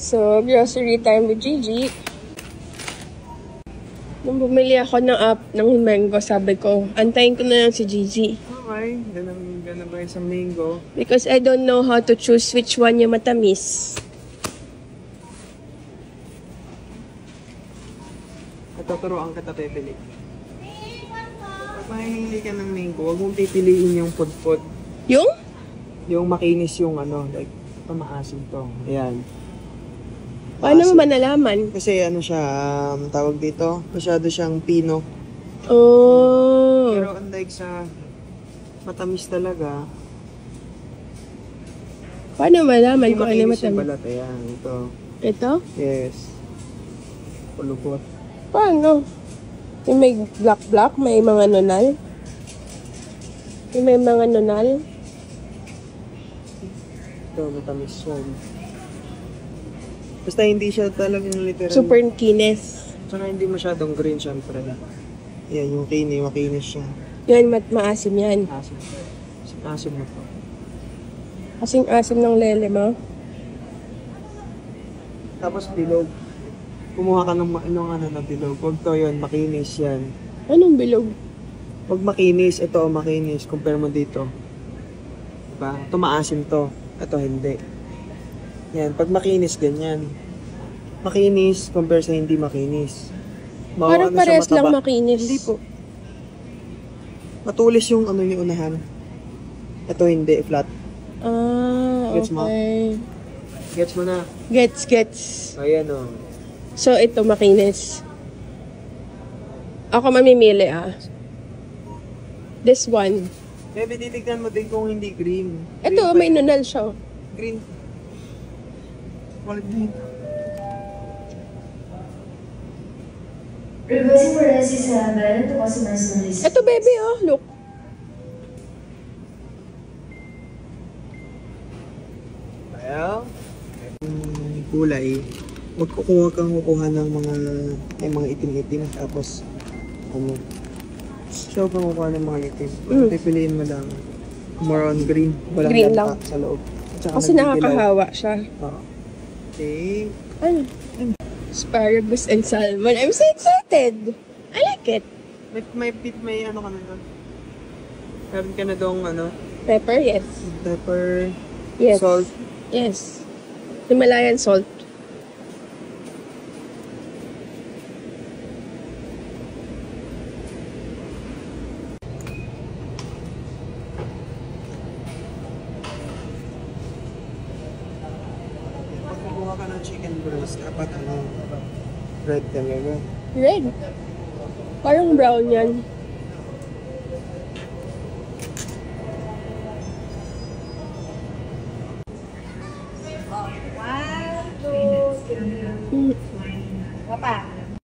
So, grocery time with Gigi. Nung bumili ako ng app ng mango, sabi ko, antayin ko na lang si Gigi. Okay, ganun ba yung sa mango? Because I don't know how to choose which one yung matamis. Tuturuan kita pipili. Pag mahihili ka ng mango, huwag mong pipiliin yung pudpud. Yung? Yung makinis yung ano, like, ito maasim to. Ayan. Paano mo ba nalaman? Kasi ano siya, tawag dito, masyado siyang pino. Oh. Pero unlike sa matamis talaga, Paano malaman kung ano makinis yung matamis? balat. Ayan, ito. Ito? Yes. Pulupot. Paano? Yung may black, may mga nunal? Yung may mga nunal? Ito, matamis yan. Basta hindi siya talagang literal. Super kinis. Tsaka hindi masyadong green, syempre. Yan, yung makinis siya. Yan, maasim yan. Asim. Asim na to. Kasing asim ng lele mo. Tapos bilog. Kumuha ka ng bilog. Huwag to yun, makinis yan. Anong bilog? Huwag makinis, ito makinis. Compare mo dito. Diba? Ito maasim to. Ito hindi. Yan, pag makinis, ganyan. Makinis, compare sa hindi makinis. Parang parehas lang makinis. Hindi po. Matulis yung ano yung unahan. Ito hindi, flat. Ah, Gets mo? okay. Gets mo na? Gets. Ayan o. So, ito makinis. Ako mamimili This one. Bebe, titignan mo din kung hindi green. Ito, may nunal siya. Green. Walit din. Reversing for SC7 to customer service. Ito, baby, look. Well, kulay. Huwag kukuha ng mga itim-itim. Tapos, ano. So, kung kukuha ng mga itim. Pipiliin mo lang. More on green. Walang Green lanta lang. sa loob. Kasi nakakahawa siya. Okay. Ano? Asparagus and salmon. I'm so excited. I like it. May ano ka na doon? Meron ka na doon Pepper, yes. Pepper, Yes. salt. Yes. Himalayan salt. Pag kukuha ka ng chicken breast, dapat red talaga. Red. Parang brown yan. One, two, three. Papa.